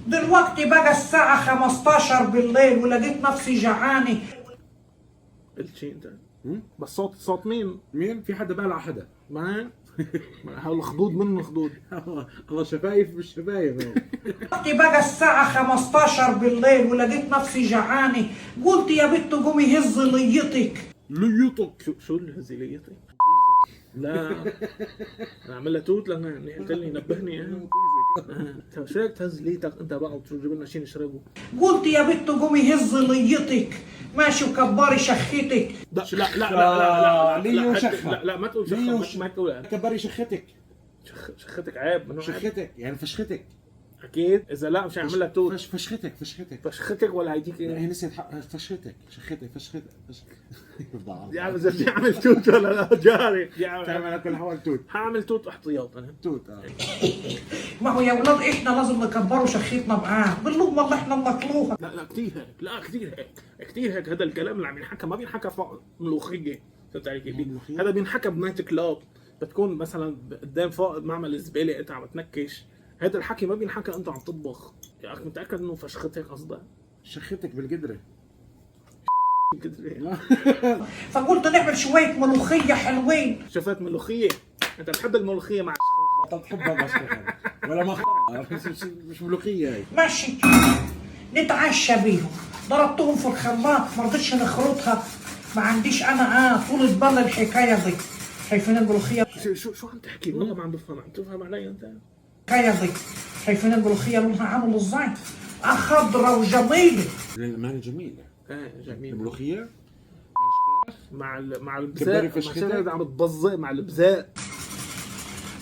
دلوقتي بقى الساعة 15 بالليل ولقيت نفسي جعانة. قلت شيء انت؟ بس صوت مين؟ مين؟ في حدا بالع حدا؟ ما هو خدود منه خدود. الله شفايف مش شفايف. دلوقتي بقى الساعة 15 بالليل ولقيت نفسي جعانة. قلت يا بنت قومي هزي ليتك. ليطك شو الهزيليتي؟ لا انا عامل لها توت لانه قلت لي نبهني شو هيك تهز ليتك انت بقى وتجيب لنا شيء نشربه. قلت يا بنت قومي هزي ليتك ماشي وكبري شختك. لا لا لا لا ليو شخة. لا ما تقول شخة، ما تقول كبري شختك. شختك عيب منو شختك يعني فشختك. اكيد اذا لا مش هعمل لها توت. فشختك فشختك ولا هيديك لا هي نسيت فشختك يعني اذا بدي اعمل توت ولا لا جاري تعمل كل حوال توت. هعمل توت احتياط انا توت ما هو يا ولاد احنا لازم نكبروا شختنا معاه باللقمة اللي احنا بناكلوها. لا كثير هيك، لا كثير هيك هذا الكلام اللي عم ينحكى ما بينحكى فوق ملوخيه. فهمت علي كيف؟ هذا بينحكى بنايت كلاب، بتكون مثلا قدام فوق معمل الزباله انت عم تنكش. هذا الحكي ما بينحكى انت عم تطبخ. يا اخي متاكد انه فشختك قصدك؟ شختك بالقدره. فقلت نعمل شوية ملوخية حلوين. شفت ملوخيه؟ انت بتحب الملوخيه مع انت بتحبها بس ولا مخرة مش ملوخيه هي. ماشي نتعشى بيهم. ضربتهم في الخلاط ما رضيتش نخرطها. ما عنديش انا طولة بال الحكايه دي. شايفين الملوخيه؟ شو عم تحكي؟ والله ما عم بفهم. عم تفهم علي انت؟ الحكايه دي شايفين الملوخيه لونها عامل ازاي؟ خضرة وجميله. للأمانة جميلة. جميل. الملوخية مع كبري البزاق فشختك. عم تبزق مع البزاق.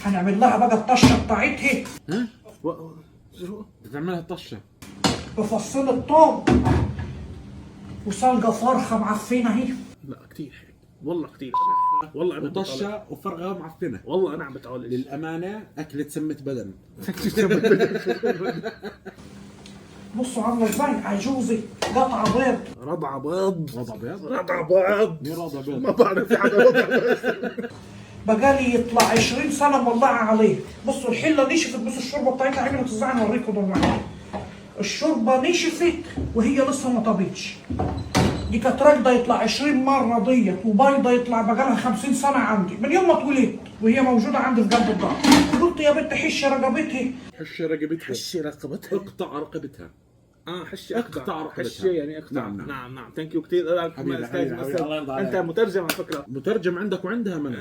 هنعمل لها بقى الطشه بتاعتها. ها؟ شو؟ بتعملها طشة بفصل الثوم وسلقه فرخه معفنه اهي. لا كثير هيك والله كثير. والله انا وطشة وفرغة معفنة. والله انا عم بتعالج. للأمانة أكلة سمة بدن. بصوا عامله ازاي عجوزه قطع بيض. رضع بيض. رضع بيض؟ رضع بيض. مين رضع بيض؟ ما بعرف في حدا رضع بيض. بقالي يطلع 20 سنه مولعه عليه. بصوا الحله نشفت. بصوا الشوربه بتاعتها عملت ازاي. انا اوريكم دلوقتي. الشوربه نشفت وهي لسه ما طابتش. دي كانت راكده يطلع 20 مره ديت وبيضه يطلع بقالها 50 سنه عندي من يوم ما اتولدت وهي موجوده عندي في قلب الدار. قلت يا بنت حش رقبتها. حش رقبتها. حشي رقبتها. اقطع رقبتها. حشي اقطع رقبتها. حشي يعني اقطع. نعم ثانك يو كثير. حبيبي الله يرضى عليك. انت مترجم على فكره. مترجم عندك وعندها من.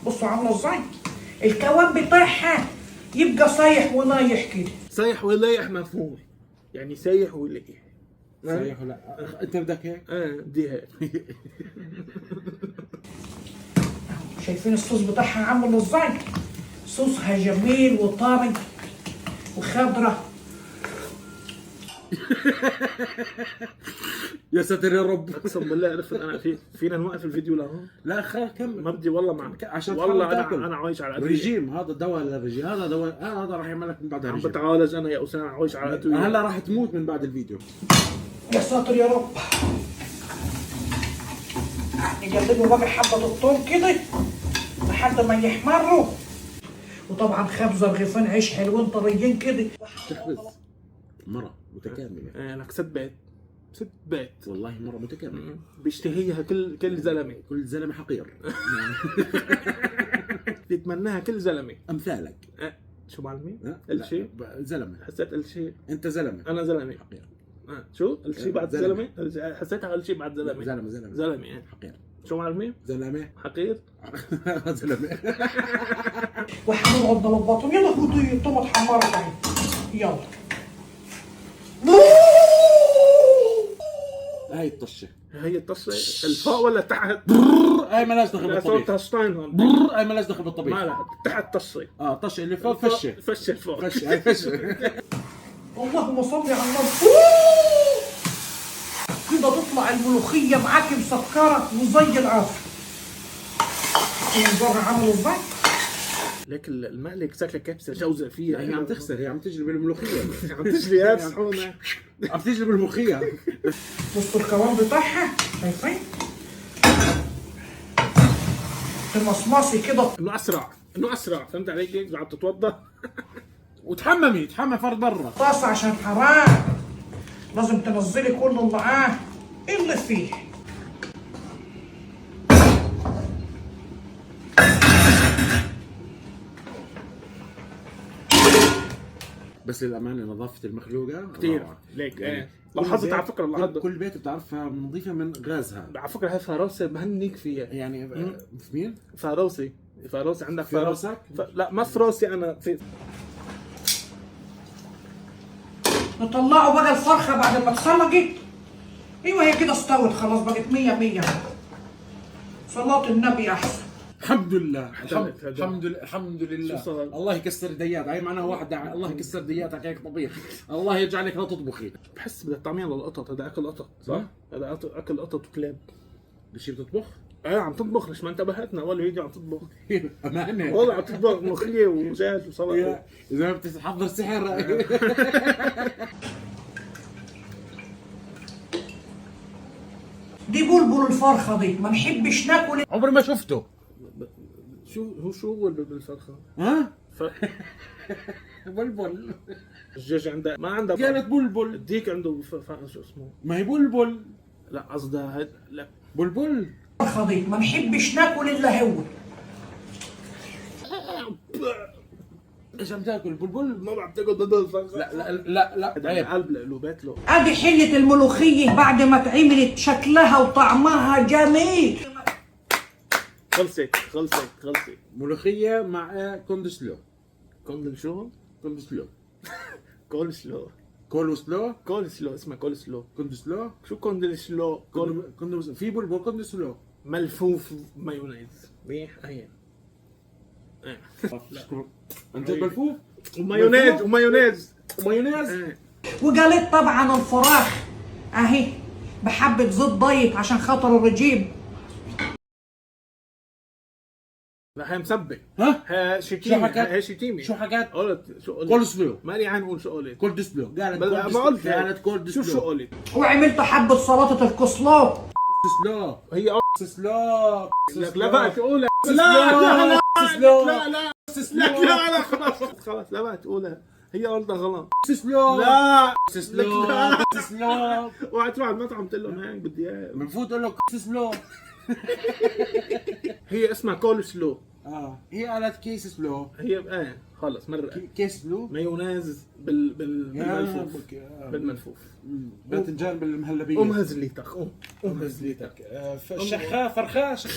بصوا عامله ازاي. الكواب بتاعها يبقى صايح ونايح كده. سايح ولايح مفهوم. يعني سايح ولايح. صحيح ولا انت بدك هيك؟ دي هيك. شايفين الصوص بتاعها عامل ازاي. صوصها جميل وطري وخضره. يا ساتر يا رب. اقسم بالله عرفت انا فينا نوقف الفيديو لهون. لا خلاص كمل. ما بدي والله ما عشان والله تاكل. انا عايش على أدوية. رجيم. هذا دواء للرجيم. هذا دواء هذا راح يعمل لك من بعدها عم رجيم. بتعالج انا يا اسامه عايش على أدوية. هلا راح تموت من بعد الفيديو. يا ساتر يا رب. نقلبوا بقى حبه الثوم كده لحد ما يحمروا. وطبعا خبزه رغيفين عيش حلوين طريين كده. تخبز مرة متكاملة. لك ست بيت والله مرة متكاملة. بيشتهيها كل زلمه. كل زلمة حقير. بيتمناها كل زلمه. أمثالك. شو معلمين؟ لا، الشيء زلمة. حسيت الشيء. أنت زلمة. انا زلمه حقير. شو الشيء بعد زلمة. زلمه؟ حسيتها الشيء بعد زلمه. زلمة حقير. شو معلمين؟ زلمة. حقير. زلمة. وحنقعد نلبطهم. يلا خدوا الطماط حمرت اهي. يلا. هاي الطشة. هي الطشه الفوق ولا تحت؟ هاي مالهاش دخل لا صوت بالطبيخ. طشتين هون. هاي مالهاش دخل بالطبيخ. ما لها تحت طشه. طشة اللي فوق فشة. فشه الفوق. فشة هاي فشة. اللهم صل على النبي. كده تطلع الملوخيه معاكي مسكره وزي العسل. المنظر عامل ازاي. لك المقلة شكلها كبسه جوزه فيها. هي عم تخسر. هي عم تجري بالملوخية. عم تجري يا صحونه. عم تجري بالملوخية. بصوا الكوان بتاعها شايفين. المصمصي كده. انه اسرع فهمت علي كيف عم تتوضا. وتحممي فرد برا. طاسة عشان حرام، لازم تنزلي كل اللي معاه اللي فيه. بس للامانه نظافه المخلوقه كثير روعة. ليك يعني ايه لاحظت على فكره لاحظت كل بيت بتعرفها نظيفه من غازها. على فكره هاي فراوسه بهنيك فيها يعني في مين؟ فراوسي عندك في راسك؟ لا ما فراسي انا في نطلعوا بقى الفرخة بعد ما اتسلقت. ايوه هي كده استوت خلاص، بقت 100. صلاة النبي احسن. الحمد لله هدلت. الحمد لله. شو صار؟ الله يكسر ديات، هاي معناها واحد الله يكسر دياتك هيك طبيعي. الله يجعلك لا تطبخي. بحس بدها طعميه للقطط، هذا اكل قطط صح؟ هذا اكل قطط وكلاب. بشي بتطبخ؟ ايه عم تطبخ، ليش ما انتبهتنا اول فيديو عم تطبخ؟ امانه والله عم تطبخ ملوخيه ودجاج وسلطه. اذا ما بتحضر سحر. دي بلبل الفرخة دي، ما نحبش ناكل. عمري ما شفته. شو هو بالفرخه؟ ها؟ بلبل. الدجاج عندها ما عندها قالت بلبل. الديك عنده شو اسمه؟ ما هي بلبل. لا قصدها لا بلبل. الفرخة دي ما نحبش ناكل الا هو. ايش عم تاكل بلبل؟ ما بعرف تاكل ضد الفرخه. لا هذا عيب. قلب لقلوبات له. ادي حلة الملوخية بعد ما اتعملت، شكلها وطعمها جميل. خلصت. ملوخيه مع كوندسلو. كوندل شو؟ كوندسلو. كولسلو اسمها كولسلو. كوندسلو. شو كوندلسلو؟ كوندسلو في بلبل كوندسلو. ملفوف مايونيز منيح هي. انت ملفوف ومايونيز ومايونيز. وقالت طبعا الفراخ اهي بحبة زيت دايت عشان خاطر الرجيم. لا هي مسبك. ها؟ هي شتيمة. شو حكت؟ هي شتيمة. شو حكت؟ قلت شو قلت؟ كولسلو. مالي عن قول شو قلت. كولدسلو. قالت ما قلت قالت كولدسلو. شو قلت؟ وعملت حبة سلطة الكسلو. سلو. هي سلو. لك لا بقى تقولها. لا لا خلاص لا بقى تقولها، هي قلتها غلط. سلو. لا سلو. لا. سلو. اوعى تروح على المطعم تقول لهم هيك بدي اياه. المفروض اقول له سلو. هي اسمها كول سلو. هي قالت كيس سلو. هي ايه خلص مرة كيس سلو. مايونيز بالملفوف. باذنجان بالمهلبيه. هزليتك ام هزليتك. شخاف فرخاش.